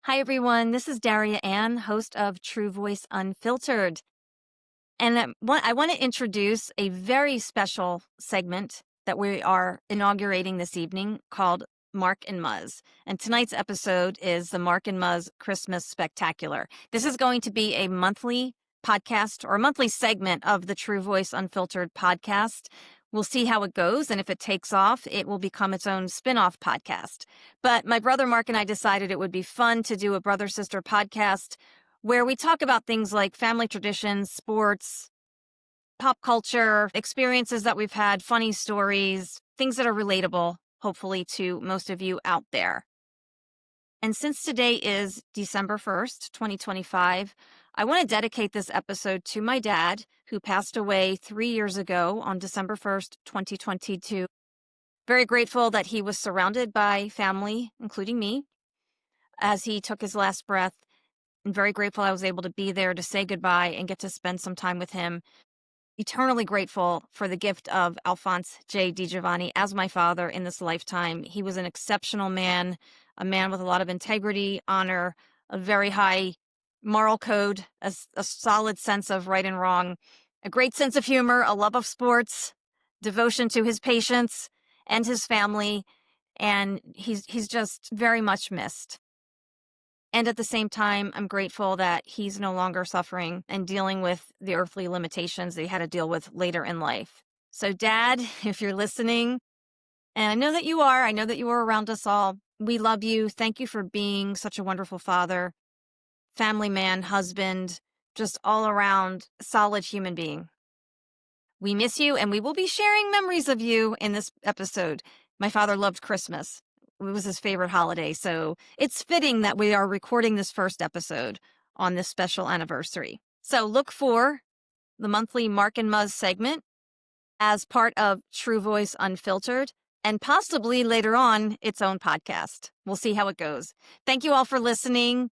Hi, everyone. This is Daria Anne, host of True Voice Unfiltered. And I want to introduce a very special segment that we are inaugurating this evening called Mark and Muzz. And tonight's episode is the Mark and Muzz Christmas Spectacular. This is going to be a monthly podcast or a monthly segment of the True Voice Unfiltered podcast. We'll see how it goes, and if it takes off, it will become its own spin-off podcast. But my brother Mark and I decided it would be fun to do a brother-sister podcast where we talk about things like family traditions, sports, pop culture, experiences that we've had, funny stories, things that are relatable, hopefully, to most of you out there. And since today is December 1st, 2025, I want to dedicate this episode to my dad, who passed away 3 years ago on December 1st, 2022. Very grateful that he was surrounded by family, including me, as he took his last breath. And very grateful I was able to be there to say goodbye and get to spend some time with him. Eternally grateful for the gift of Alphonse J. DiGiovanni as my father in this lifetime. He was an exceptional man, a man with a lot of integrity, honor, a very high moral code, a solid sense of right and wrong, a great sense of humor, a love of sports, devotion to his patients and his family, and he's just very much missed. And at the same time, I'm grateful that he's no longer suffering and dealing with the earthly limitations that he had to deal with later in life. So, Dad, if you're listening, and I know that you are around us all, we love you. Thank you for being such a wonderful father, family man, husband, just all around solid human being. We miss you, and we will be sharing memories of you in this episode. My father loved Christmas. It was his favorite holiday, so it's fitting that we are recording this first episode on this special anniversary. So look for the monthly Mark and Muzz segment as part of True Voice Unfiltered, and possibly later on its own podcast. We'll see how it goes. Thank you all for listening,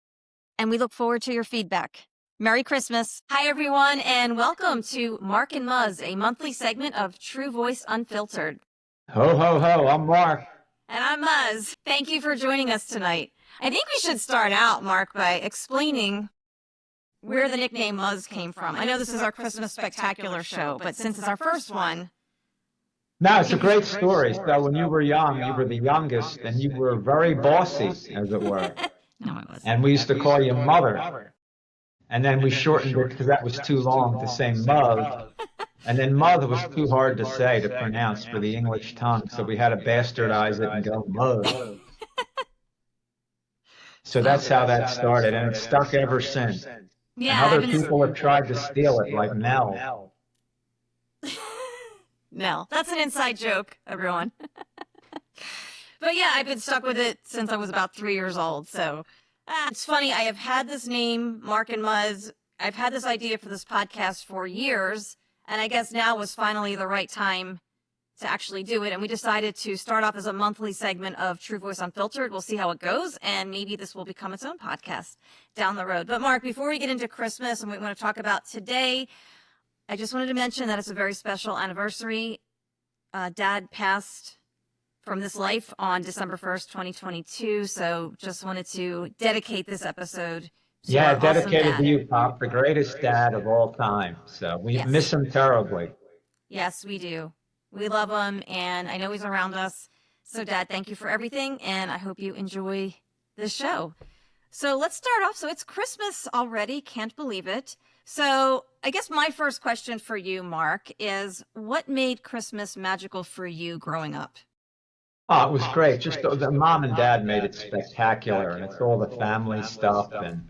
and we look forward to your feedback. Merry Christmas. Hi, everyone, and welcome to Mark and Muzz, a monthly segment of True Voice Unfiltered. Ho, ho, ho, I'm Mark. And I'm Muzz. Thank you for joining us tonight. I think we should start out, Mark, by explaining where the nickname Muzz came from. I know this is our Christmas Spectacular show, but since it's our first one... No, it's a great story. So when you were young, you were the youngest, and you were very bossy, as it were. No, I wasn't. And we used to call you Mother. And then we shortened it because that was too long to say Muzz. And then Mother was too hard to say, to pronounce for the English tongue, so we had to bastardize it and go Muzz. So that's how that started, and it's stuck ever since. Yeah, and other people have tried to steal it, like Nell. Nell. That's an inside joke, everyone. But yeah, I've been stuck with it since I was about 3 years old, so... it's funny, I have had this name, Mark and Muzz. I've had this idea for this podcast for years, and I guess now was finally the right time to actually do it. And we decided to start off as a monthly segment of True Voice Unfiltered. We'll see how it goes, and maybe this will become its own podcast down the road. But Mark, before we get into Christmas and what we want to talk about today, I just wanted to mention that it's a very special anniversary. Dad passed from this life on December 1st, 2022. So just wanted to dedicate this episode. Yeah, dedicated to you, Pop, the greatest dad of all time. So we miss him terribly. Yes, we do. We love him, and I know he's around us. So, Dad, thank you for everything, and I hope you enjoy this show. So let's start off. So it's Christmas already. Can't believe it. So I guess my first question for you, Mark, is what made Christmas magical for you growing up? Oh, it was great. Just the mom and dad made it spectacular, and it's all the family stuff. And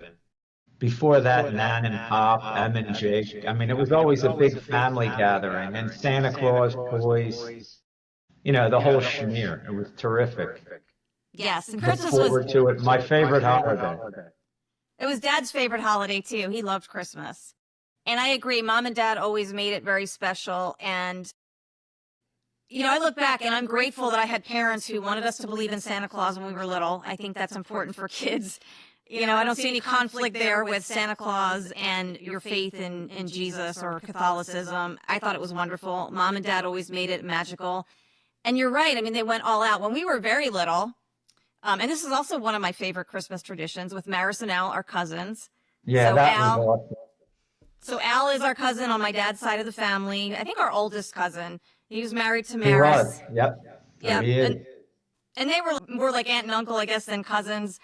before that, Nan and Pop, Em and Jake. I mean, it was always a big family gathering, and Santa Claus toys, you know, the whole schmear. It was terrific. Yes, and Look Christmas forward to it. My favorite holiday. It was Dad's favorite holiday, too. He loved Christmas. And I agree. Mom and Dad always made it very special. And, you know, I look back and I'm grateful that I had parents who wanted us to believe in Santa Claus when we were little. I think that's important for kids. You know, I don't see any conflict there with Santa Claus and your faith in Jesus or Catholicism. I thought it was wonderful. Mom and Dad always made it magical. And you're right. I mean, they went all out. When we were very little, And this is also one of my favorite Christmas traditions with Maris and Al, our cousins. Yeah, So that was Al, awesome. so Al is our cousin on my dad's side of the family. I think our oldest cousin. He was married to He was. Maris. Yep. There Yep. he is. And they were more like aunt and uncle, I guess, than cousins.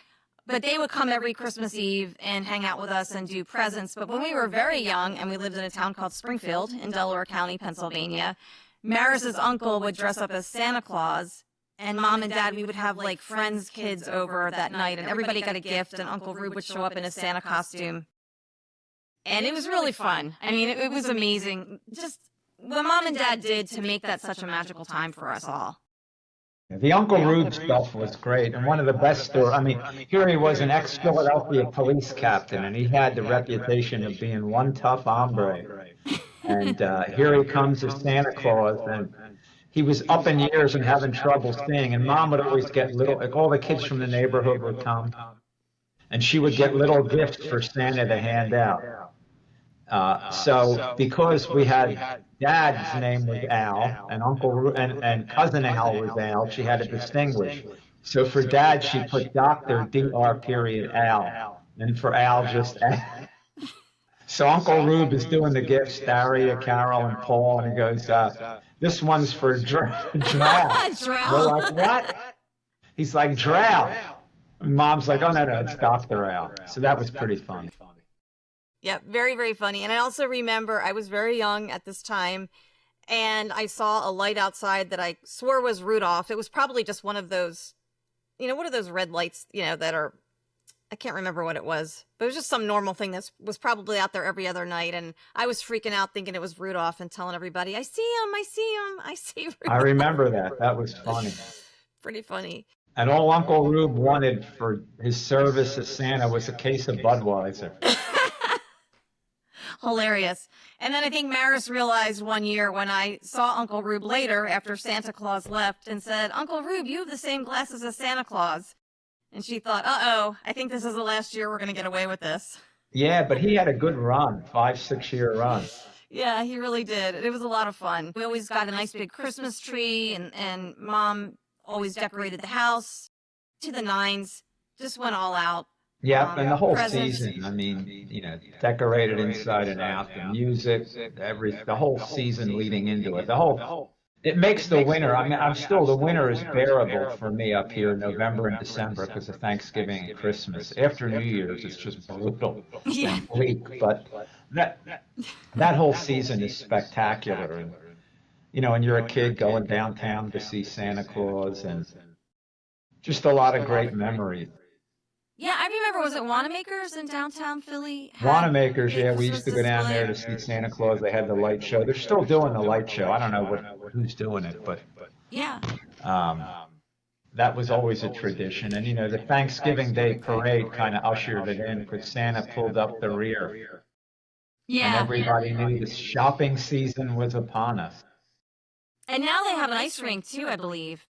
But they would come every Christmas Eve and hang out with us and do presents. But when we were very young and we lived in a town called Springfield in Delaware County, Pennsylvania, Maris's uncle would dress up as Santa Claus. And mom and dad, we would have like friends' kids over that night. And everybody got a gift. And Uncle Rube would show up in a Santa costume. And it was really fun. I mean, it was amazing. Just what mom and dad did to make that such a magical time for us all. The Uncle Rube stuff was great, and one of the best stories. I mean, here he was an ex-Philadelphia police captain, and he had the reputation of being one tough hombre. And here he comes as Santa Claus, and he was up in years and having trouble seeing. And Mom would always get little, like all the kids from the neighborhood would come, and she would get little gifts for Santa to hand out. So because we had Dad's name was Al and and cousin Al was Al, she had to distinguish. So for Dad, she put Dr. Dr. period Al, and for Al just Al. So Uncle Rube is doing the gifts, Daria, Carol, and Paul, and he goes, "This one's for Drow." We're like, "What?" He's like, "Drow." And Mom's like, "Oh no, it's Dr. Al." So that was pretty funny. Yeah, very, very funny. And I also remember I was very young at this time, and I saw a light outside that I swore was Rudolph. It was probably just one of those, what are those red lights, that are, I can't remember what it was, but it was just some normal thing that was probably out there every other night. And I was freaking out thinking it was Rudolph and telling everybody, I see him, I see him, I see Rudolph. I remember that. That was funny. Pretty funny. And all Uncle Rube wanted for his service as Santa was a case of Budweiser. Hilarious. And then I think Maris realized one year when I saw Uncle Rube later after Santa Claus left and said, Uncle Rube, you have the same glasses as Santa Claus. And she thought, uh-oh, I think this is the last year we're going to get away with this. Yeah, but he had a good run, 5-6 year run. Yeah, he really did. It was a lot of fun. We always got a nice big Christmas tree, and Mom always decorated the house to the nines, just went all out. Yeah, and the whole presents. season, I mean, decorated inside and out, the music, the whole season leading into it. It makes the winter, I mean, the winter is bearable for me up here, November and December, because of Thanksgiving and Christmas. After New Year's, it's just brutal and bleak, but that whole season is spectacular. And, when you're a kid going downtown to see Santa Claus, and just a lot of great memories. Yeah, I remember, was it Wanamaker's in downtown Philly? Wanamaker's, yeah, we used to go down there to see Santa Claus. They had the light show. They're still doing the light show. I don't know who's doing it, but yeah, that was always a tradition. And, the Thanksgiving Day parade kind of ushered it in because Santa pulled up the rear. Yeah. And everybody knew the shopping season was upon us. And now they have an ice rink, too, I believe.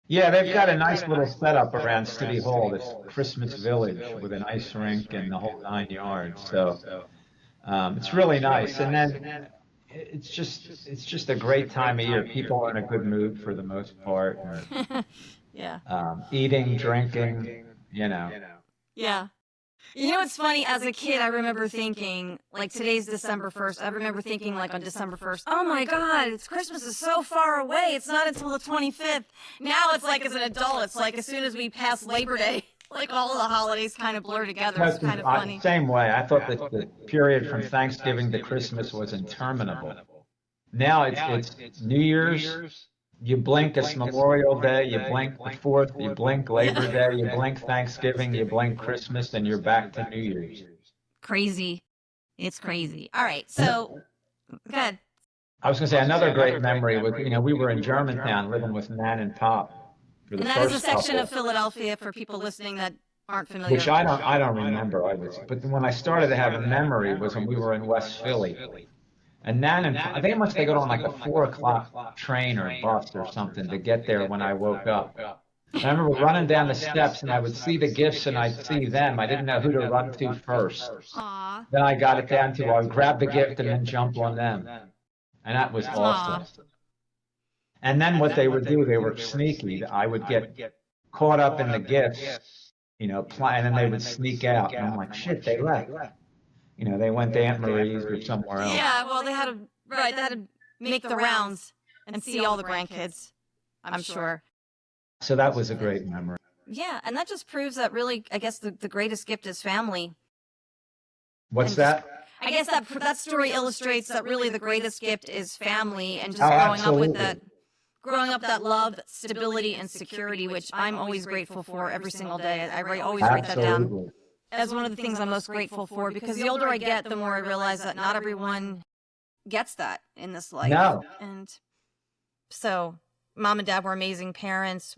Yeah, they've got a nice little setup around City Hall, this Christmas village with an ice rink and the whole 9 yards. So it's really nice. And then it's just a great time of year. People are in a good mood for the most part. Yeah. Eating, drinking, Yeah. It's funny, as a kid, I remember thinking, like, today's December 1st. I remember thinking, like, on December 1st, oh my God, Christmas is so far away. It's not until the 25th. Now it's like, as an adult, it's like as soon as we pass Labor Day, like, all of the holidays kind of blur together. It's kind of funny. Same way. I thought that the period from Thanksgiving to Christmas was interminable. Now it's New Year's. You blink, it's Memorial Day, you blink the 4th, you blink Labor Day, you blink Thanksgiving, you blink Christmas, and you're back to New Year's. Crazy. It's crazy. All right, so, go ahead. I was going to say, another great memory was, we were in Germantown living with Nan and Pop. For the and that first is a section couple. of Philadelphia for people listening that aren't familiar. Which I don't remember. But when I started to have a memory was when we were in West Philly. And Nan and I think they got on like a 4 o'clock train or bus or something to get there when I woke up. And I remember running down the steps and I would see the gifts and I'd see them. I didn't know who to run to first. Aww. Then I got it down to I would grab the gift and then jump on them. And that was awesome. And then what they would do, they were sneaky. I would get caught up in the gifts, and then they would sneak out. And I'm like, shit, they left. They went to Aunt Marie's or somewhere else. Yeah, well, they had to make the rounds and see all the grandkids, I'm sure. So that was a great memory. Yeah, and that just proves that really, I guess, the greatest gift is family. What's that? I guess that story illustrates that really the greatest gift is family, and just growing up with that love, stability, and security, which I'm always grateful for every single day. I always write that down as one of the things I'm most grateful for, because the older I get, the more I realize that not everyone gets that in this life. No. And so Mom and Dad were amazing parents.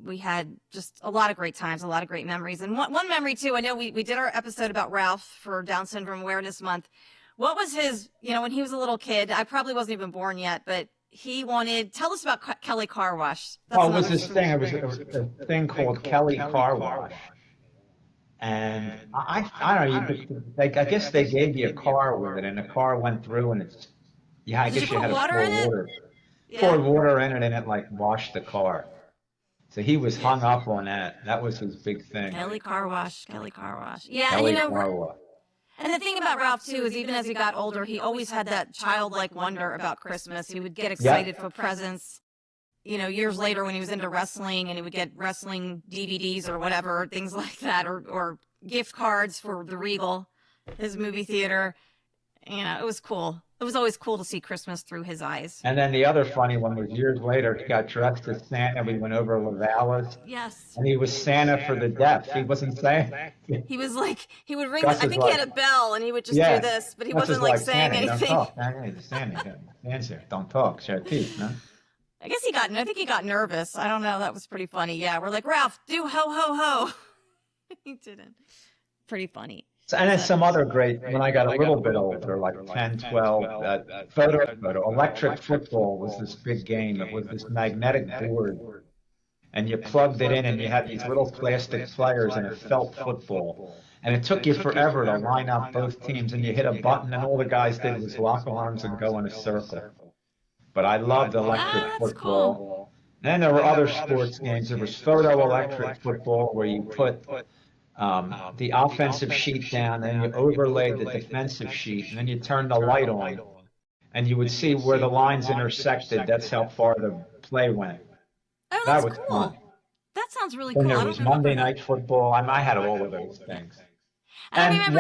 We had just a lot of great times, a lot of great memories. And one memory, too, I know we did our episode about Ralph for Down Syndrome Awareness Month. What was his, when he was a little kid, I probably wasn't even born yet, but he wanted, tell us about Kelly Car Wash. It was this thing. It was a thing called Kelly Car Wash. And I don't know, I guess they gave you a car with it, and the car went through, and I guess you had to pour water in it, and it like washed the car. So he was hung up on that. That was his big thing. Kelly Car Wash. Yeah, Kelly Car Wash. And the thing about Ralph, too, is even as he got older, he always had that childlike wonder about Christmas. He would get excited for presents. Years later when he was into wrestling, and he would get wrestling DVDs or whatever, things like that, or gift cards for the Regal, his movie theater. It was cool. It was always cool to see Christmas through his eyes. And then the other funny one was years later, he got dressed as Santa. We went over to Lavala's. Yes. And he was Santa for the deaf. He wasn't saying. He was like, he would ring, I think he had a bell, and he would just do this, but he wasn't like saying anything. Don't talk. Santa, don't talk. Share teeth, no? I think he got nervous. I don't know. That was pretty funny. Yeah, we're like, Ralph, do ho, ho, ho. He didn't. Pretty funny. And then some other great, when I got a little bit older, like 10, 12, photo. Electric football was this big game. It was this magnetic board. And you plugged it in, and you had these little plastic players, and it felt football. And it took you forever to line up both teams, and you hit a button, and all the guys did was lock arms and go in a circle. But I loved electric football. Cool. And then there were other sports games. There was photo electric football, where you put the offensive sheet down, and you overlaid the defensive sheet, and then you turned the light on, and you would see where the lines intersected. That's how far the play went. Oh, that's that was cool. Fun. That sounds really then cool. There was Monday Night Football. I had all of those things. And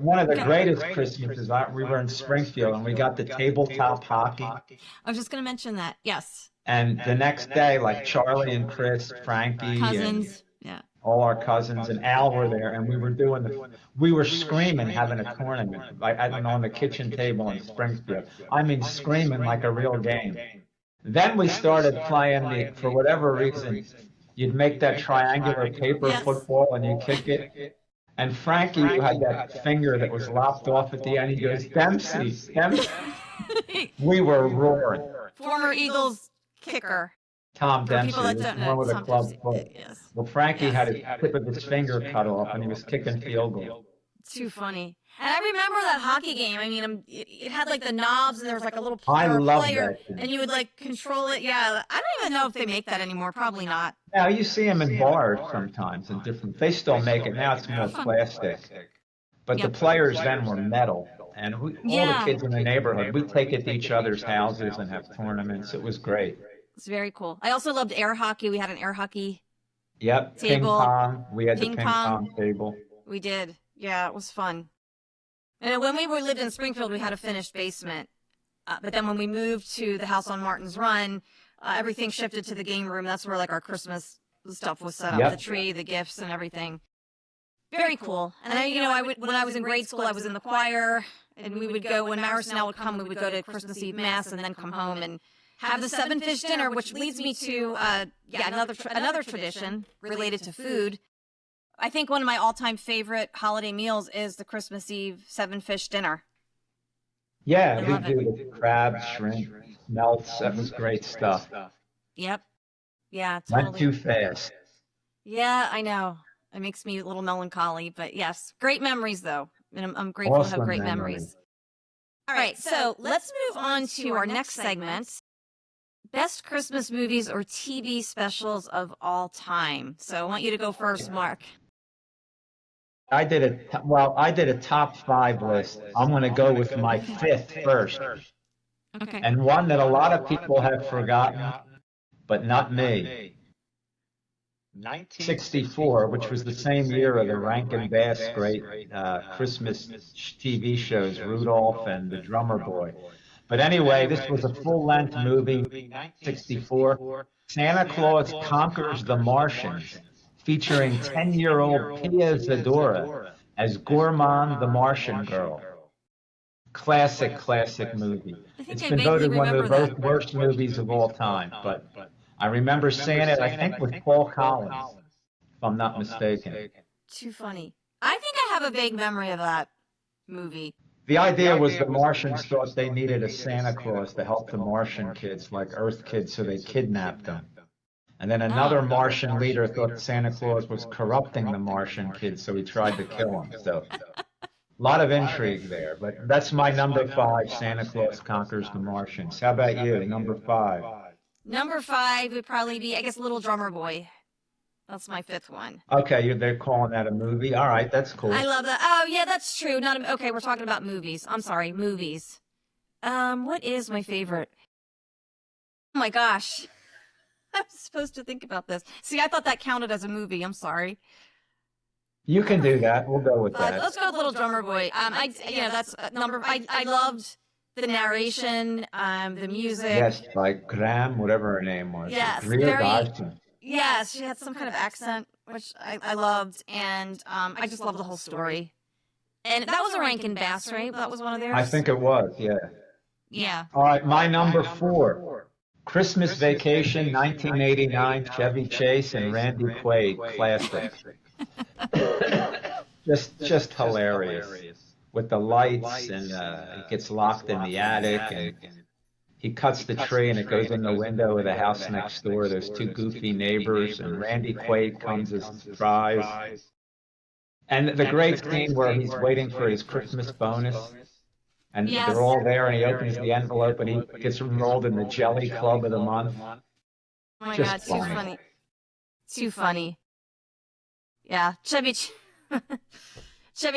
one of the greatest Christmases, we were in Springfield, and we got the tabletop hockey. I was just going to mention that. Yes. And the next day, like Charlie and Chris, Frankie, cousins, all our cousins, and Al were there, and we were screaming, having a tournament, on the kitchen table in Springfield. I mean, screaming like a real game. Then we started playing for whatever reason, you'd make that triangular paper football, and you kick it. And Frankie, who had that finger that was lopped off at the end, he goes, Dempsey. We were roaring. Former Eagles kicker. Tom Dempsey was one with a club foot. Yes. Well, Frankie had his tip of his finger cut off, and he was kicking field goal. Too funny. And I remember that hockey game. I mean, it had like the knobs, and there was like a little player, and you would like control it. Yeah, I don't even know if they make that anymore. Probably not. Now you see them in bars sometimes, and different. They still make it now. It's more plastic, but the players then were metal, and all the kids in the neighborhood, we take it to each other's houses and have tournaments. It was great. It's very cool. I also loved air hockey. We had an air hockey. Yep, table. Ping pong. We had the ping pong table. We did. Yeah, it was fun. And when we lived in Springfield, we had a finished basement. But then when we moved to the house on Martin's Run, everything shifted to the game room. That's where like our Christmas stuff was set up, the tree, the gifts, and everything. Very cool. And then, when I was in grade school, I was in the choir, and we would go, when Maris and I would come, we would go to Christmas Eve Mass and then come home and have the 7-fish dinner, which leads me to another tradition related to food. I think one of my all-time favorite holiday meals is the Christmas Eve 7-fish dinner. Yeah, we do the crabs, shrimp, melts. That was great stuff. Yep. Yeah, totally. Went too fast. Yeah, I know. It makes me a little melancholy, but yes, great memories though. And I'm grateful to have great memories. All right, so let's move on to our next segment. best Christmas movies or TV specials of all time. So I want you to go first, Mark. I did a top 5 list. I'm going to go with my fifth first, Okay. and one that a lot of people have forgotten, but not me. 64, which was the same year of the Rankin Bass great Christmas TV shows, Rudolph and the Drummer Boy. But anyway, this was a full-length movie, 64. Santa Claus Conquers the Martians, featuring 10-year-old Pia Zadora as Gourmand the Martian Girl. Classic movie. It's been voted one of the worst movies of all time, but I remember seeing it, I think, with Paul Collins, if I'm not mistaken. Too funny. I think I have a vague memory of that movie. The idea was the Martians thought they needed a Santa Claus to help the Martian kids, like Earth kids, so they kidnapped them. And then another Martian leader thought Santa Claus was corrupting the Martian kids, so he tried to kill them. So a lot of intrigue there. But that's my number 5, Santa Claus Conquers the Martians. How about you, number 5? Number 5 would probably be, I guess, Little Drummer Boy. That's my 5th one. Okay, they're calling that a movie. All right, that's cool. I love that. Oh, yeah, that's true. Okay, we're talking about movies. I'm sorry, movies. What is my favorite? Oh my gosh. I was supposed to think about this. See, I thought that counted as a movie. I'm sorry. You can do that. We'll go with that. Let's go with Little Drummer Boy. That's number. I loved the narration, the music. Yes, by Graham, whatever her name was. Yes, yes, she had some kind of accent, which I loved, and I just loved the whole story. And that was a Rankin Bass, right? That was one of theirs? I think it was, yeah. Yeah. All right, my number 4. Christmas Vacation, 1989, Chevy Chase and Randy Quaid, classic. just hilarious. With the lights, and he gets locked in the attic, and he cuts the tree, and it goes in the window of the house next door. There's 2 goofy neighbors, and Randy Quaid comes as surprise. And the great scene where he's waiting for his Christmas bonus, and they're all there, and he opens the envelope, and he gets enrolled in the Jelly Club of the month. Oh my God, too funny. Too funny. Yeah, Chevy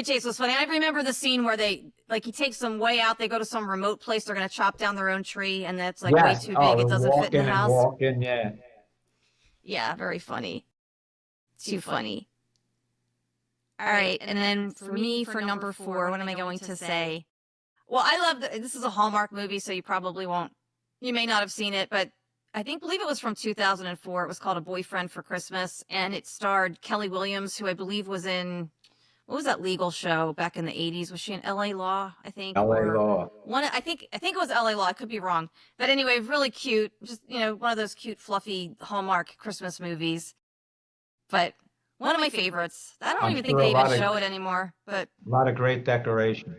Chase was funny. I remember the scene where he takes them way out. They go to some remote place. They're going to chop down their own tree, and that's way too big. It doesn't fit in the house. Yeah, very funny. Too funny. All right, and then for me, for number 4, what am I going to say? Well, I love this is a Hallmark movie, so you probably won't. You may not have seen it, but I believe it was from 2004. It was called A Boyfriend for Christmas, and it starred Kelly Williams, who I believe was in, what was that legal show back in the 80s? Was she in LA Law, I think? LA Law. I think it was LA Law. I could be wrong. But anyway, really cute. Just, one of those cute, fluffy Hallmark Christmas movies. But one of my favorites. I don't even think they even show it anymore. But a lot of great decorations.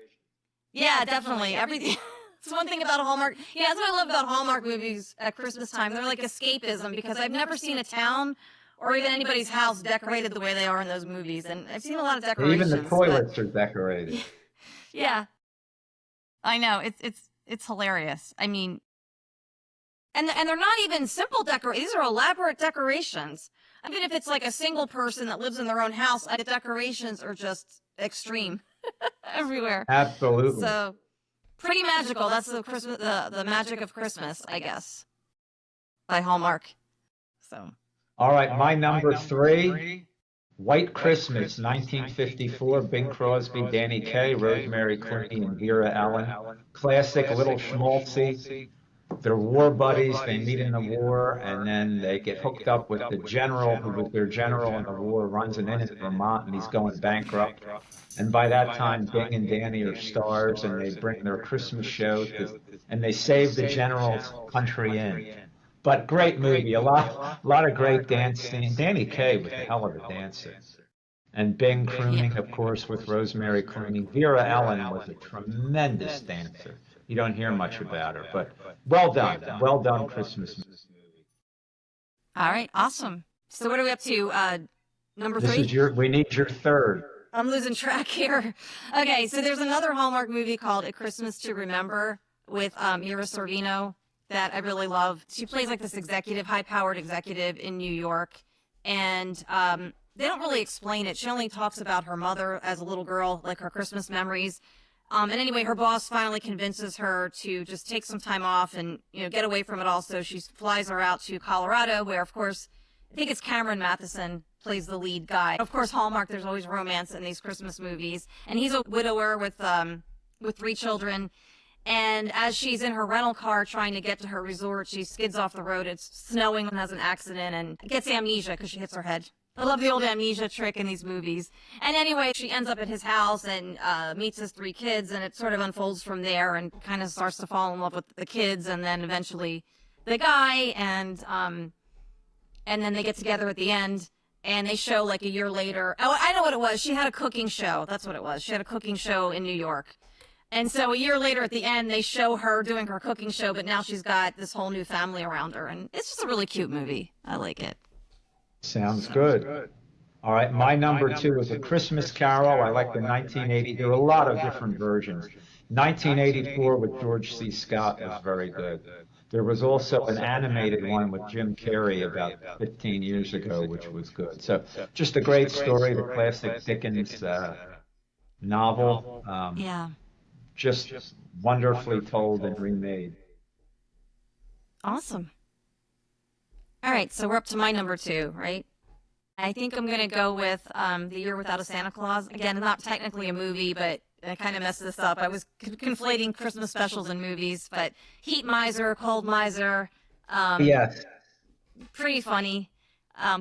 Yeah, definitely. Everything. It's one thing about a Hallmark. Yeah, that's what I love about Hallmark movies at Christmas time. They're like escapism, because I've never seen a town or even anybody's house decorated the way they are in those movies. And I've seen a lot of decorations. Even the toilets are decorated. Yeah. I know. It's hilarious. I mean, and they're not even simple decorations. These are elaborate decorations. I mean, if it's like a single person that lives in their own house, the decorations are just extreme everywhere. Absolutely. So pretty magical. That's the magic of Christmas, I guess, by Hallmark. So. All right, my number 3, White Christmas, 1954, Bing Crosby, Danny Kaye, Rosemary Clooney, and Vera Ellen. Classic, a little schmaltzy. They're war buddies. They meet in the war, and then they get hooked up with the general, who was their general in the war, runs an inn in Vermont, and he's going bankrupt. And by that time, Bing and Danny are stars, and they bring their Christmas show, and they save the general's country inn. But great movie, a lot of great dance scenes. Danny Kaye was a hell of a dancer. And Bing crooning, of course, with Rosemary Clooney. Vera Ellen was a tremendous dancer. You don't hear much about her, but well done Christmas movie. All right, awesome. So what are we up to? Number 3? We need your 3rd. I'm losing track here. Okay, so there's another Hallmark movie called A Christmas to Remember with Mira Sorvino. that I really love. She plays like this executive, high-powered executive in New York, and they don't really explain it. She only talks about her mother as a little girl, like her Christmas memories. And anyway, her boss finally convinces her to just take some time off and, get away from it all. So she flies her out to Colorado, where, of course, I think it's Cameron Matheson plays the lead guy. Of course, Hallmark, there's always romance in these Christmas movies. And he's a widower with 3 children. And as she's in her rental car trying to get to her resort, she skids off the road. It's snowing and has an accident and gets amnesia because she hits her head. I love the old amnesia trick in these movies. And anyway, she ends up at his house and meets his 3 kids, and it sort of unfolds from there and kind of starts to fall in love with the kids and then eventually the guy, and then they get together at the end, and they show like a year later. Oh, I know what it was. She had a cooking show. That's what it was. She had a cooking show in New York. And so a year later at the end, they show her doing her cooking show, but now she's got this whole new family around her. And it's just a really cute movie. I like it. Sounds good. All right, my number 2 is A Christmas Carol. I like the 1980. There are a lot of different versions. 1984 with George C. Scott was very good. There was also an animated one with Jim Carrey about 15 years ago, which was good. So just a great story, the classic Dickens novel. Yeah. Just wonderfully told and remade. Awesome. All right, so we're up to my number 2, right? I think I'm going to go with The Year Without a Santa Claus. Again, not technically a movie, but I kind of messed this up. I was conflating Christmas specials and movies, but Heat Miser, Cold Miser. Yes. Pretty funny.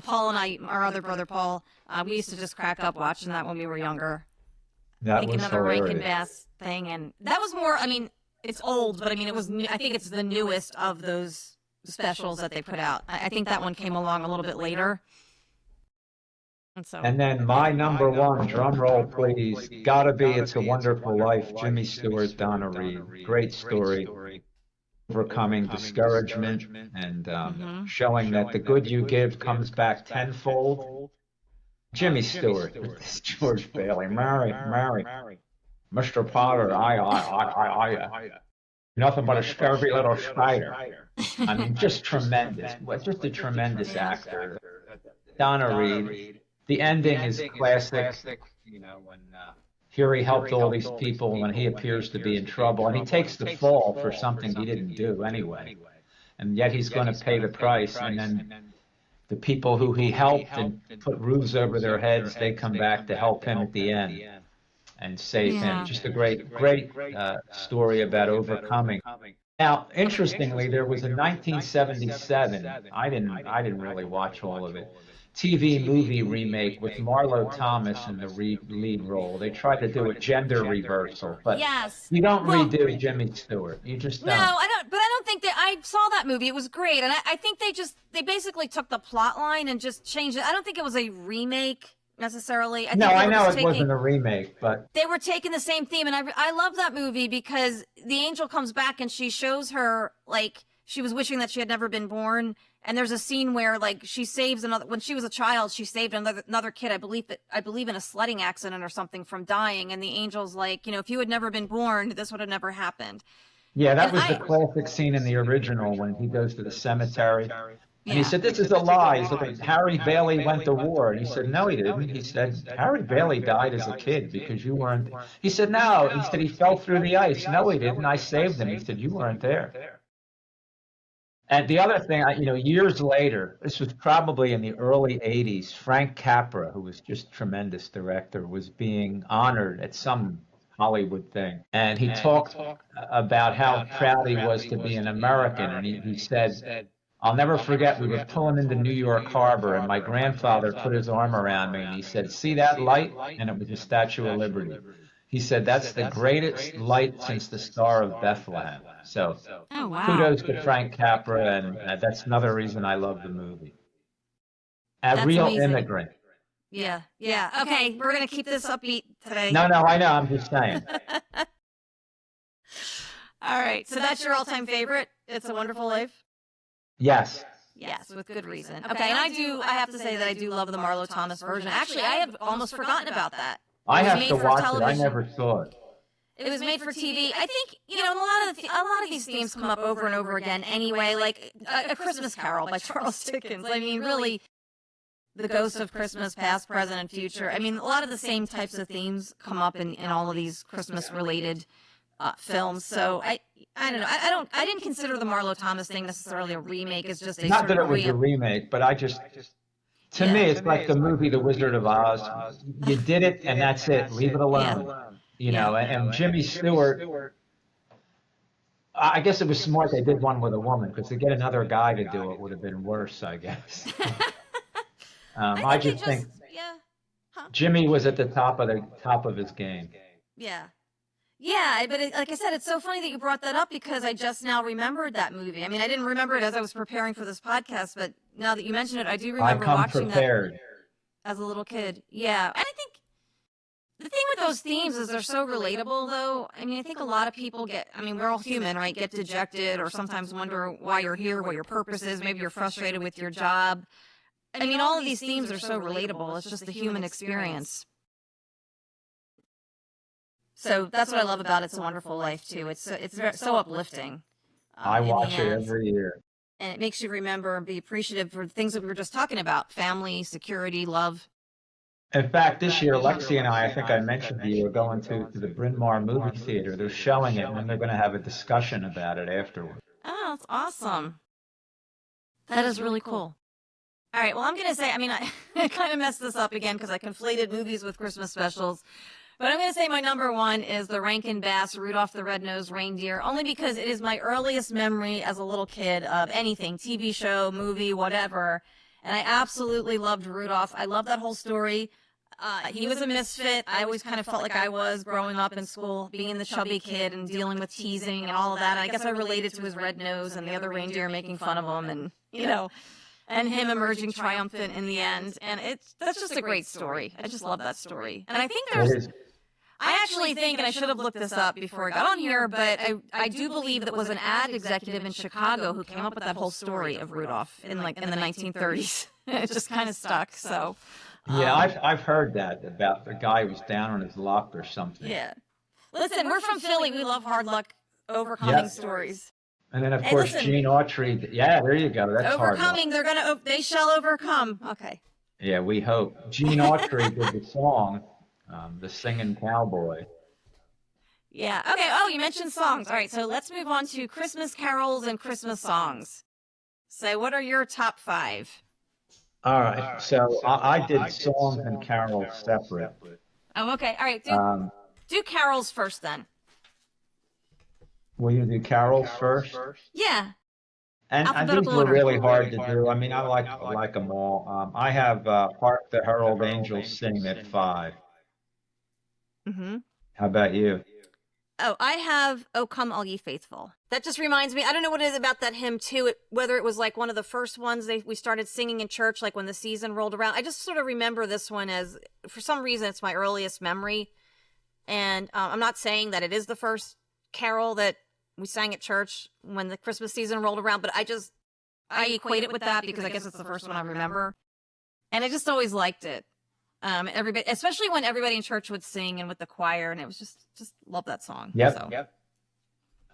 Paul and I, our other brother Paul, we used to just crack up watching that when we were younger. That I think was another hilarious. Rankin Bass thing, and that was more, it's old, but it was new. I think it's the newest of those specials that they put out. I think that one came along a little bit later. And then my number 1, drum roll please, gotta be It's a Wonderful Life, Jimmy Stewart, Donna Reed. Great story, overcoming discouragement and showing that the good you give comes back tenfold. Jimmy Stewart, this George Bailey, Mary, Mr. Potter, I. Nothing but a scurvy little spider. I mean, just tremendous. Just a tremendous actor. Donna Reed. The ending is classic. When here he helped all these people when he appears to be in trouble, and he takes the fall for something he didn't do anyway. And yet he's going to pay the price. And then the people who he helped and put roofs over their heads, they come back to help him at the end and save him. Just a great story about overcoming. Now, interestingly, there was a 1977. I didn't really watch all of it. TV movie remake with Marlo Thomas in the lead role. They tried to do a gender reversal, but you don't redo Jimmy Stewart. You just don't. No, I don't. But I don't think that I saw that movie. It was great, and I think they basically took the plot line and just changed it. I don't think it was a remake necessarily. I know it wasn't a remake, but they were taking the same theme, and I love that movie because the angel comes back and she shows her like she was wishing that she had never been born. And there's a scene where like she saves when she was a child, she saved another kid, I believe in a sledding accident or something, from dying. And the angel's like, if you had never been born, this would have never happened. Yeah, that was the classic scene in the original when he goes to the cemetery. And he said, this is a lie. He said, Harry Bailey went to war. And he said, no, he didn't. He said, Harry Bailey died as a kid because you weren't. He said, no. He said, he fell through the ice. No, he didn't. I saved him. He said, you weren't there. And the other thing, years later, this was probably in the early 80s, Frank Capra, who was just a tremendous director, was being honored at some Hollywood thing. And he talked about how proud he was to be an American. And he said, I'll never forget, we were pulling into New York Harbor, and my grandfather put his arm around me, and he said, see that light? And it was the Statue of Liberty. He said, that's the greatest light since the Star of Bethlehem. So kudos to Frank Capra, and that's another reason I love the movie. A Real Immigrant. Yeah. Okay, we're going to keep this upbeat today. No, I know. I'm just saying. All right, so that's your all-time favorite, It's a Wonderful Life? Yes. Yes, with good reason. Okay, and I have to say that I do love the Marlo Thomas version. Actually, I have almost forgotten about that. I have to watch it. I never saw it. It was made for TV. I think, you know, a lot of these themes come up over and over again anyway, like A Christmas Carol by Charles Dickens. I mean, really, the ghost of Christmas, past, present, and future. I mean, a lot of the same types of themes come up in all of these Christmas-related films. So I don't know. I didn't consider the Marlo Thomas thing necessarily a remake. It's just a Not that it was a remake, but to me, it's like the movie The Wizard of Oz. You did it, and that's it. Leave it alone. You know, and Jimmy Stewart, I guess it was smart they did one with a woman, because to get another guy to do it would have been worse, I guess. I just think Jimmy was at the top of his game. Yeah. Yeah, but like I said, it's so funny that you brought that up, because I just now remembered that movie. I mean, I didn't remember it as I was preparing for this podcast, but now that you mention it, I do remember watching that as a little kid. Yeah, and I think the thing with those themes is they're so relatable, though. I mean, I think a lot of people we're all human, right? Get dejected or sometimes wonder why you're here, what your purpose is. Maybe you're frustrated with your job. I mean, all of these themes are so relatable. It's just the human experience. So that's what I love about It's a Wonderful Life, too. It's so uplifting. I watch it every year. And it makes you remember and be appreciative for the things that we were just talking about: family, security, love. In fact, this year, Lexi and I think I mentioned to you, are going to the Bryn Mawr movie theater. They're showing it, and then they're going to have a discussion about it afterward. Oh, that's awesome. That is really cool. All right, well, I'm going to say, I kind of messed this up again because I conflated movies with Christmas specials. But I'm going to say my number one is the Rankin Bass Rudolph the Red-Nosed Reindeer, only because it is my earliest memory as a little kid of anything, TV show, movie, whatever. And I absolutely loved Rudolph. I love that whole story. He was a misfit. I always kind of felt like I was growing up in school, being the chubby kid and dealing with teasing and all of that. I guess I related to his red nose and the other reindeer making fun of him, and, you know, and him emerging triumphant in the end. And that's just a great story. I just love that story. And I think I actually think, and I should have looked this up before I got on here, but I do believe that was an ad executive in Chicago who came up with that whole story of Rudolph in the 1930s. It just kind of stuck. So yeah, I've heard that about the guy who was down on his luck or something. Yeah. Listen, we're from Philly. We love hard luck overcoming stories. And then, of course, Gene Autry. Yeah, there you go. That's overcoming. They shall overcome. Okay. Yeah, we hope. Gene Autry did the song, The Singing Cowboy. Yeah. Okay. Oh, you mentioned songs. All right. So let's move on to Christmas carols and Christmas songs. So what are your top 5? All right. So I did songs and carols separate. Oh, okay. All right. Do carols first then. Will you do carols first? Yeah. And these were really hard to do. I mean, I like them all. I have Hark the Herald Angels Sing at 5. Mm-hmm. How about you? Oh, I have "O Come All Ye Faithful." That just reminds me, I don't know what it is about that hymn too, whether it was like one of the first ones we started singing in church, like when the season rolled around. I just sort of remember this one as, for some reason, it's my earliest memory. And I'm not saying that it is the first carol that we sang at church when the Christmas season rolled around, but I equate it with that because I guess it's the first one I remember. And I just always liked it. Everybody, especially when everybody in church would sing and with the choir, and it was just love that song. Yep. So. Yep.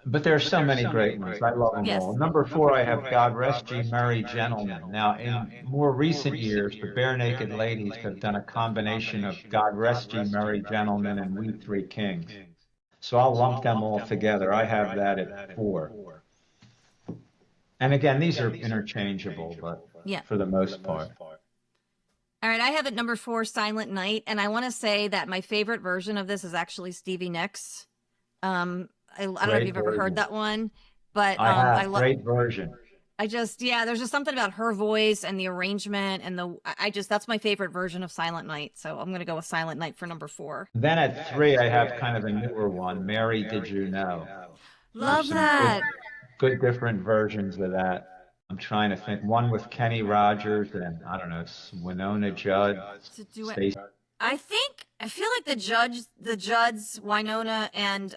But there are so many great ones. I love them all. Number 4, I have God Rest Ye Merry Gentlemen. Now, in more recent years, the Bare Naked Ladies have done a combination of God Rest Ye Merry Gentlemen and We Three Kings. So I'll lump them all together. I have that at 4. And again, these are interchangeable, but for the most part. All right, I have at number 4, Silent Night, and I want to say that my favorite version of this is actually Stevie Nicks. I don't know if you've ever heard that one, but I love great version. there's just something about her voice and the arrangement and that's my favorite version of Silent Night. So I'm going to go with Silent Night for number 4. Then at 3, I have kind of a newer one, Mary Did You Know? Love that. Good different versions of that. I'm trying to think. One with Kenny Rogers and, I don't know, Winona Judd. I feel like the Judds, Winona, and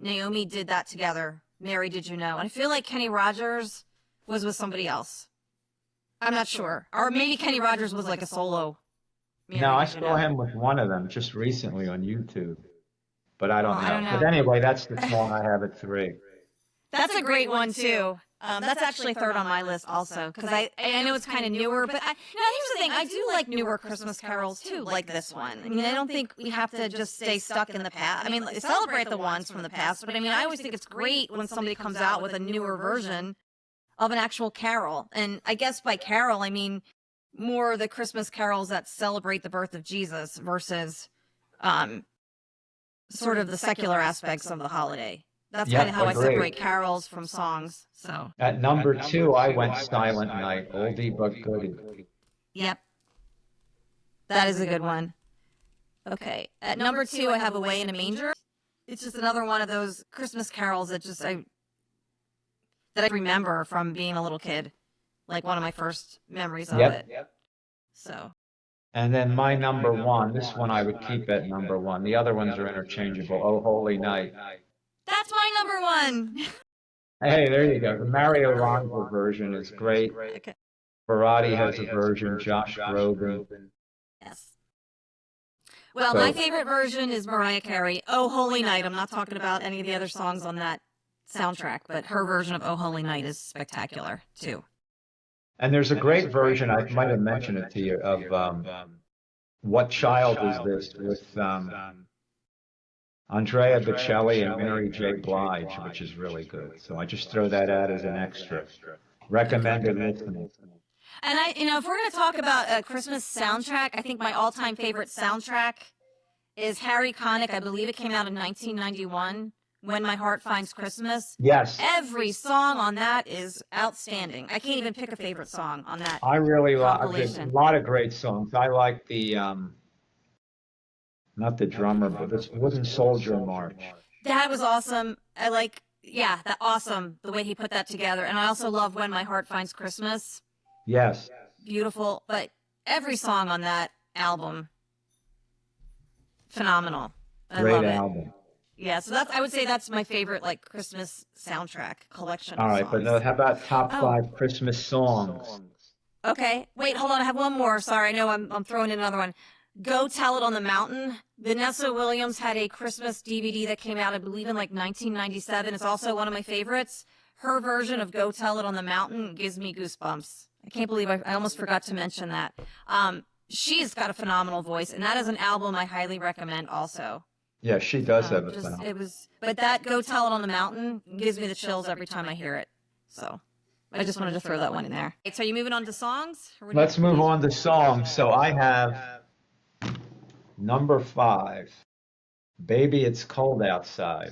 Naomi did that together. Mary, Did You Know? And I feel like Kenny Rogers was with somebody else. I'm not sure. Or maybe Kenny Rogers was like a solo. No, I saw him with one of them just recently on YouTube. but I Well, don't I don't know. But know. anyway, that's the song I have at 3. That's a great one too. That's actually third on my list also because I know it's kind of newer, but here's the thing: I do like newer Christmas carols too, like this one. I mean, I don't think we have to just stay stuck in the past. I mean, celebrate the ones from the past, but I mean, I always think it's great when somebody comes out with a newer version of an actual carol. And I guess by carol, I mean more the Christmas carols that celebrate the birth of Jesus versus sort of the secular aspects of the holiday. That's kind of how I separate carols from songs. So at number 2, I went Silent Night, oldie but goodie. Yep, that is a good one. Okay, at number 2, I have Away in a Manger. It's just another one of those Christmas carols that I remember from being a little kid, like one of my first memories of it. So. And then my number 1, this one I would keep at number 1. The other ones are interchangeable. Oh Holy Night. That's my number 1. Hey, there you go. The Mario Lanza version is great. Okay. Barati has a version, Josh Groban. Yes. Well, my favorite version is Mariah Carey, Oh Holy Night. I'm not talking about any of the other songs on that soundtrack, but her version of Oh Holy Night is spectacular, too. And there's a great version, I might have mentioned it to you, of What Child Is This with Andrea Bocelli and Mary J. Blige, which is really good. So I just throw that out as an extra. Recommended listening. And if we're going to talk about a Christmas soundtrack, I think my all-time favorite soundtrack is Harry Connick. I believe it came out in 1991, When My Heart Finds Christmas. Yes. Every song on that is outstanding. I can't even pick a favorite song on that. I really like a lot of great songs. I like the not the drummer, but this Wooden Soldier March. That was awesome. I like, that awesome, the way he put that together. And I also love When My Heart Finds Christmas. Yes. Beautiful. But every song on that album, phenomenal. I love it. Great album. Yeah, so I would say that's my favorite, like, Christmas soundtrack collection. All right, but how about top 5 Christmas songs? Okay. Wait, hold on. I have one more. Sorry, I know I'm throwing in another one. Go Tell It on the Mountain. Vanessa Williams had a Christmas DVD that came out, I believe, in like 1997. It's also one of my favorites. Her version of Go Tell It on the Mountain gives me goosebumps. I can't believe I almost forgot to mention that. She's got a phenomenal voice, and that is an album I highly recommend also. Yeah, she does have a phenomenal. But that Go Tell It on the Mountain gives me the chills every time I hear it. So I just wanted to throw that one in there. So are you moving on to songs? Let's move on to songs. So I have number 5, Baby It's Cold Outside.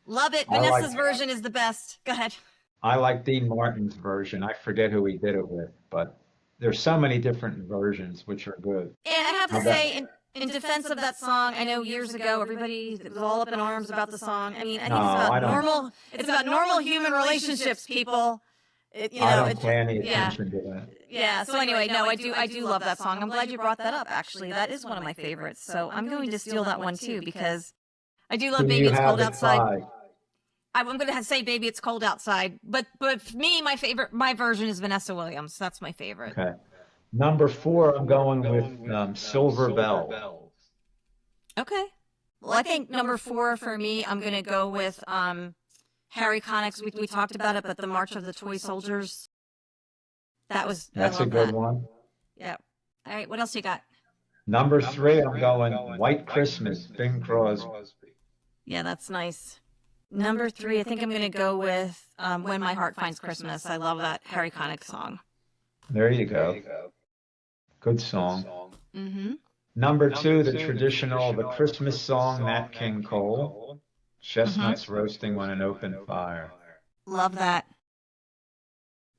Love it. Vanessa's version is the best. Go ahead. I like Dean Martin's version. I forget who he did it with, but there's so many different versions which are good. And I have to say, in defense of that song, I know years ago everybody was all up in arms about the song. I mean, I think it's about normal human relationships, people. I don't pay any attention to that. Yeah. So anyway, no, I do love that song. I'm glad you brought that up. Actually, that is one of my favorites. So I'm going to steal that one too because I do love Baby It's Cold Outside. I'm going to say Baby It's Cold Outside, but for me, my version is Vanessa Williams. That's my favorite. Okay. Number 4, I'm going with Silver Bells. Okay. Well, I think number 4 for me, I'm going to go with Harry Connick's. We talked about it, but the March of the Toy Soldiers. That's a good one. Yeah. All right. What else you got? Number 3, I'm going White Christmas, Bing Crosby. Yeah, that's nice. Number 3, I think I'm going to go with When My Heart Finds Christmas. I love that Harry Connick song. There you go. Good song. Mm-hmm. Number 2, the Christmas song, Nat King Cole. Chestnuts roasting on an open fire. Love that.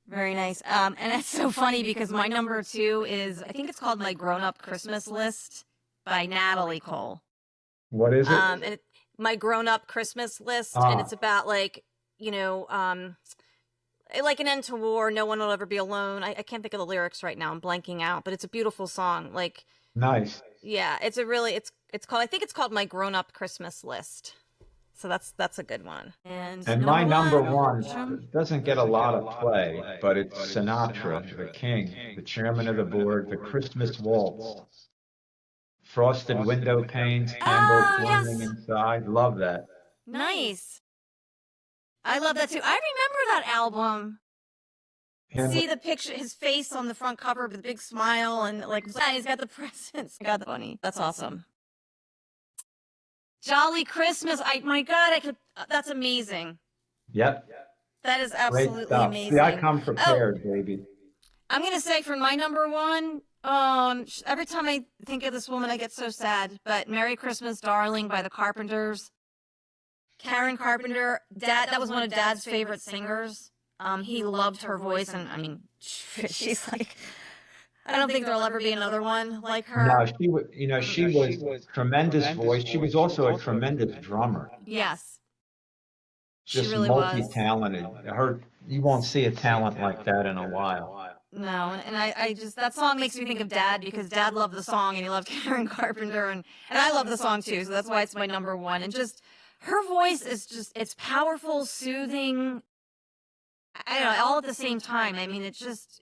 Very nice. And it's so funny because my number 2 is, I think it's called My Grown-Up Christmas List by Natalie Cole. What is it? My Grown-Up Christmas List, and it's about like an end to war, no one will ever be alone. I can't think of the lyrics right now. I'm blanking out, but it's a beautiful song. Like, nice. Yeah, it's called, I think it's called My Grown-Up Christmas List. So that's a good one. And my number 1 doesn't get a lot of play, but it's Sinatra, the king, the chairman of the board, the Christmas Waltz. frosted window panes, candles Oh, burning yes. inside. Love that. Nice. I love that too. I remember that album. And See the picture, his face on the front cover with a big smile and like, yeah, he's got the presents. God, funny. That's awesome. Jolly Christmas. My God, that's amazing. yep, That is great absolutely stuff. amazing. See, I come Oh, prepared, baby. I'm going to say for my number one, every time I think of this woman, I get so sad, but Merry Christmas, Darling by the Carpenters. Karen Carpenter, that was one of Dad's favorite singers. He loved her voice, and I mean, she's like, I don't think there'll ever be another one like her. No, she was a tremendous voice. She was also a tremendous drummer. Yes, she Just really was. multi-talented. You won't see a talent like that in a while. No, and I just, that song makes me think of Dad because Dad loved the song and he loved Karen Carpenter, and I love the song too, so that's why it's my number one. And just, her voice is just, it's powerful, soothing, I don't know, all at the same time. I mean, it's just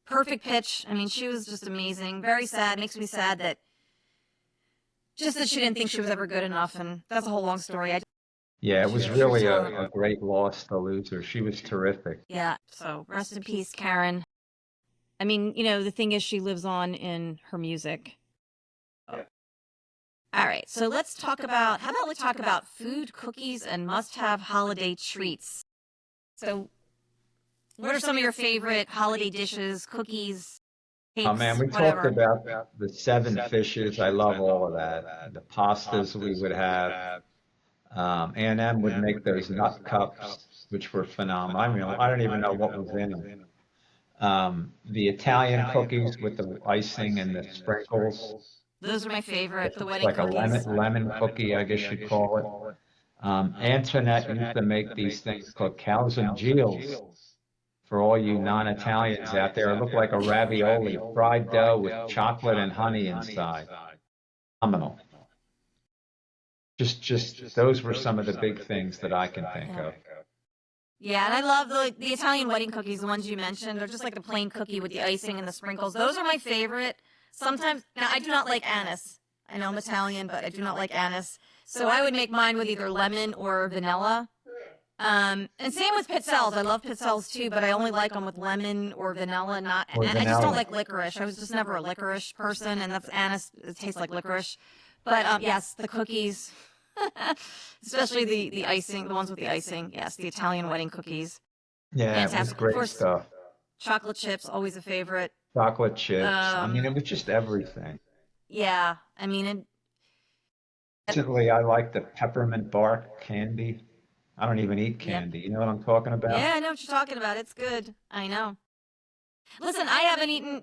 perfect pitch. I mean, she was just amazing. Very sad. Makes me sad that she didn't think she was ever good enough, and that's a whole long story. Yeah, it was really a great loss to lose her. She was terrific. Yeah, so rest in peace, Karen. I mean, the thing is, she lives on in her music. Oh. All right, so let's talk about, how about we talk about food, cookies, and must-have holiday treats. So what are some of your favorite holiday dishes, cookies, cakes, Oh man, we whatever? talked about the 7 fishes. I love all of that. The pastas we would have. Aunt Em would make those nut cups, which were phenomenal. I mean, I don't even know what was in them. The Italian cookies with the icing and the sprinkles. Those are my favorite, the wedding Like a cookies. lemon cookie, I guess you'd call it. Antoinette used to make these things called cows and geels. For all you non-Italians out there, it looked like a ravioli, fried dough with chocolate and honey inside. Phenomenal. Just those were some of the big things that I can think of. Yeah, and I love the Italian wedding cookies, the ones you mentioned. They're just like the plain cookie with the icing and the sprinkles. Those are my favorite. Sometimes, now I do not like anise. I know I'm Italian, but I do not like anise. So I would make mine with either lemon or vanilla. And same with pizzelles. I love pizzelles too, but I only like them with lemon or vanilla, and I just don't like licorice. I was just never a licorice person, and that's anise. It tastes like licorice. But yes, the cookies, especially the icing, the ones with the icing. Yes, the Italian wedding cookies. Yeah, Fantastic. it was great Of course, stuff. Chocolate chips, always a favorite. Chocolate chips. I mean, it was just everything. Yeah, I mean, Recently, I like the peppermint bark candy. I don't even eat candy. You know what I'm talking about? Yeah, I know what you're talking about. It's good. I know. Listen, I haven't eaten.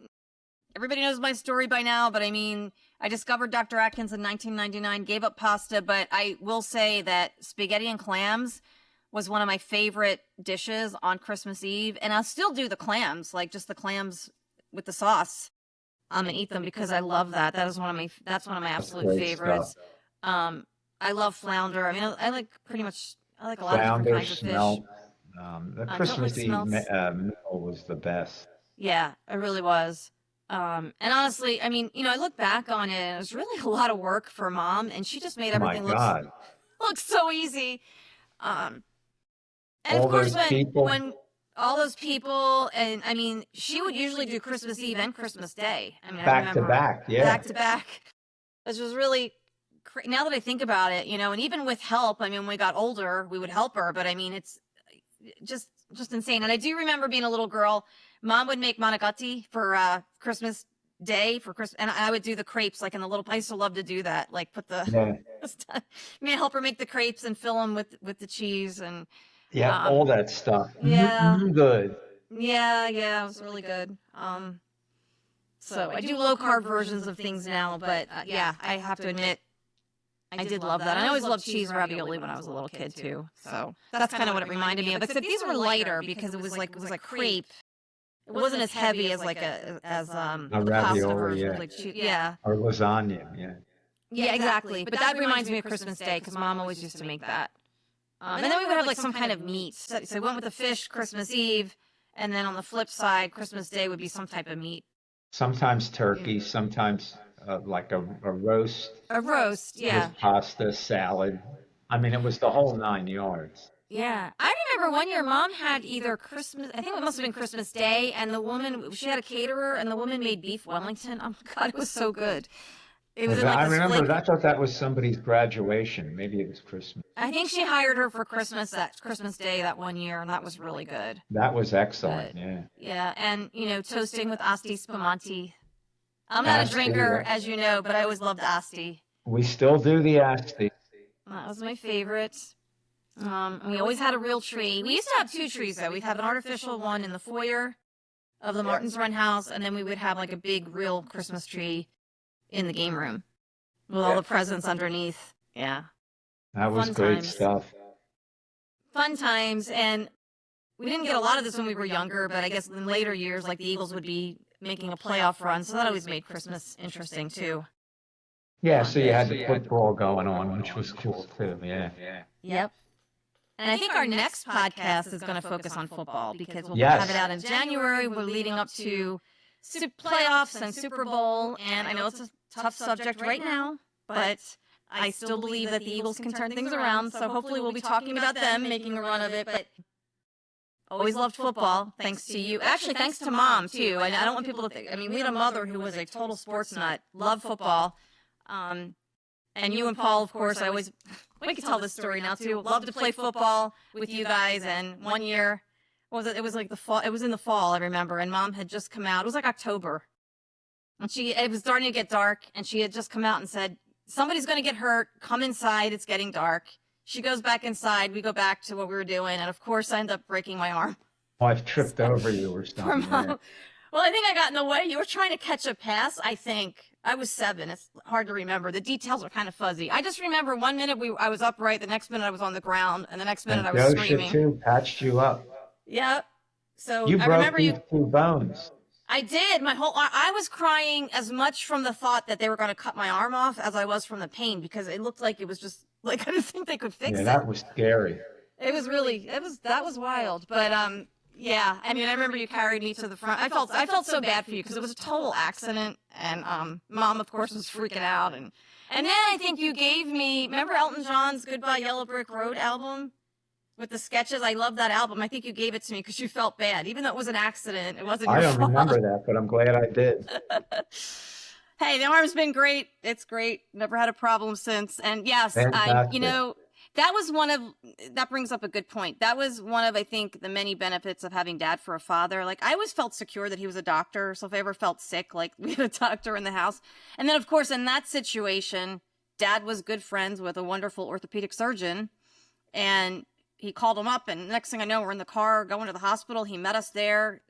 Everybody knows my story by now, but I mean, I discovered Dr. Atkins in 1999, gave up pasta, but I will say that spaghetti and clams was one of my favorite dishes on Christmas Eve, and I'll still do the clams, like just the clams with the sauce, and eat them because I love that. That's one of my absolute favorites. I love flounder. I mean, I like a lot of different kinds of fish. Smelt. The Christmas Eve meal was the best. Yeah, it really was. And honestly, I mean, I look back on it, and it was really a lot of work for Mom, and she just made everything look so easy. And all of course, when all those people, and I mean, she would usually do Christmas Eve and Christmas Day. I mean, back to back, yeah. Back to back. Which was really, now that I think about it, and even with help, I mean, when we got older, we would help her, but I mean, it's just insane. And I do remember being a little girl, Mom would make manicotti for Christmas Day and I would do the crepes like in the little. I used to love to do that, like put the. I mean, help her make the crepes and fill them with the cheese and. Yeah, all that stuff. Yeah. Good. Yeah, it was really good. So I do low carb versions of things now, but yeah, I have to admit, I did love that. I always loved cheese ravioli when I was a little kid too. So that's kind of what it reminded me of. Except these were lighter because it was like crepe. It wasn't as heavy as a ravioli, version. Yeah. Or lasagna, yeah. Yeah, exactly. But that reminds me of Christmas Day because Mom always used to make that. And then we would have like some kind of meat. So we went with the fish Christmas Eve, and then on the flip side, Christmas Day would be some type of meat. Sometimes turkey, sometimes like a roast A roast, yeah. with pasta, salad. I mean, it was the whole 9 yards. Yeah. I remember one year Mom had either Christmas, I think it must have been Christmas Day, and the woman, she had a caterer, and the woman made beef Wellington. Oh my God, it was so good. It was in like I this remember, flaky. I thought that was somebody's graduation. Maybe it was Christmas. I think she hired her for Christmas, that Christmas Day that one year, and that was really good. That was excellent, But yeah. yeah, and toasting with Asti Spumante. I'm not a Asti, drinker, yeah. as you know, but I always loved Asti. We still do the Asti. That was my favorite. And we always had a real tree. We used to have two trees, though. We'd have an artificial one in the foyer of the Martins Run house, and then we would have like a big, real Christmas tree in the game room with all the presents underneath. Yeah. That was Fun great times. stuff. Fun times. And we didn't get a lot of this when we were younger, but I guess in later years, like the Eagles would be making a playoff run, so that always made Christmas interesting, too. Yeah, so you had the football going on, which was cool too, yeah. Yep. And I think our next podcast is going to focus on football because we'll Yes. have it out in January. We're leading up to playoffs and Super Bowl, and I know it's a tough subject right now, but I still believe that the Eagles can turn things around, so hopefully we'll be talking about them making a run of it, but always loved football, thanks to you. Actually, thanks to Mom, too. And I don't want people to think, I mean, we had a mother who was a total sports nut, loved football. And you and Paul, of course, we could tell this story now too. Loved to play football with you guys. And one year, what was it? It was like the fall. It was in the fall, I remember. And Mom had just come out. It was like October. And it was starting to get dark. And she had just come out and said, somebody's going to get hurt. Come inside. It's getting dark. She goes back inside. We go back to what we were doing. And of course, I end up breaking my arm. Oh, I've tripped over you or something. Yeah. Well, I think I got in the way. You were trying to catch a pass, I think. I was 7. It's hard to remember. The details are kind of fuzzy. I just remember one minute I was upright, the next minute I was on the ground, and the next minute I was screaming. Too patched you up. Yep. So You I broke remember these 2 bones. I did. I was crying as much from the thought that they were going to cut my arm off as I was from the pain because it looked like it was just like I didn't think they could fix it. Yeah, that was scary. It was really that was wild. But yeah, I mean, I remember you carried me to the front. I felt so bad for you because it was a total accident, and Mom, of course, was freaking out, and then I think you gave me. Remember Elton John's "Goodbye Yellow Brick Road" album with the sketches? I love that album. I think you gave it to me because you felt bad, even though it was an accident. It wasn't your fault. I don't remember that, but I'm glad I did. Hey, the arm's been great. It's great. Never had a problem since. And yes, Fantastic. that brings up a good point. That was one of, I think, the many benefits of having Dad for a father. Like, I always felt secure that he was a doctor. So if I ever felt sick, like, we had a doctor in the house. And then, of course, in that situation, Dad was good friends with a wonderful orthopedic surgeon. And he called him up. And next thing I know, we're in the car going to the hospital. He met us there.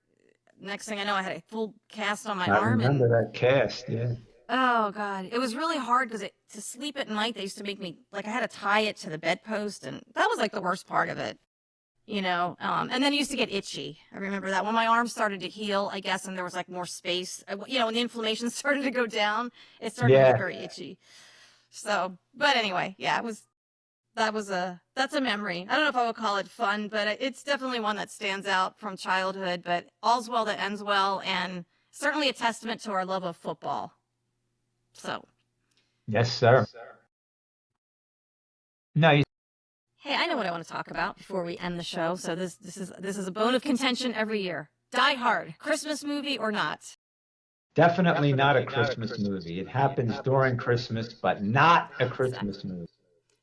Next thing I know, I had a full cast on my arm. I remember that cast, yeah. Oh, God. It was really hard because to sleep at night, they used to make me, like, I had to tie it to the bedpost, and that was, like, the worst part of it, and then it used to get itchy. I remember that when my arm started to heal, I guess, and there was, like, more space, when the inflammation started to go down, it started to get very itchy. So, but anyway, yeah, that's a memory. I don't know if I would call it fun, but it's definitely one that stands out from childhood, but all's well that ends well, and certainly a testament to our love of football. So. Yes, sir. No, Hey, I know what I want to talk about before we end the show. So this is a bone of contention every year. Die Hard, Christmas movie or not? definitely not a Christmas movie. It happens during Christmas, but not a Christmas movie.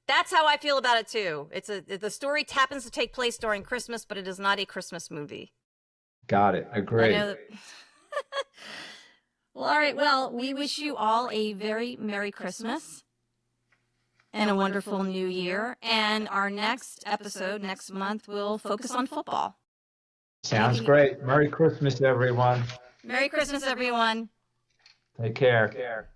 That's how I feel about it too. The story happens to take place during Christmas, but it is not a Christmas movie. Got it. Agree. I know that... Well, all right. Well, we wish you all a very Merry Christmas and a wonderful New Year. And our next episode next month will focus on football. Sounds great. Merry Christmas, everyone. Merry Christmas, everyone. Take care.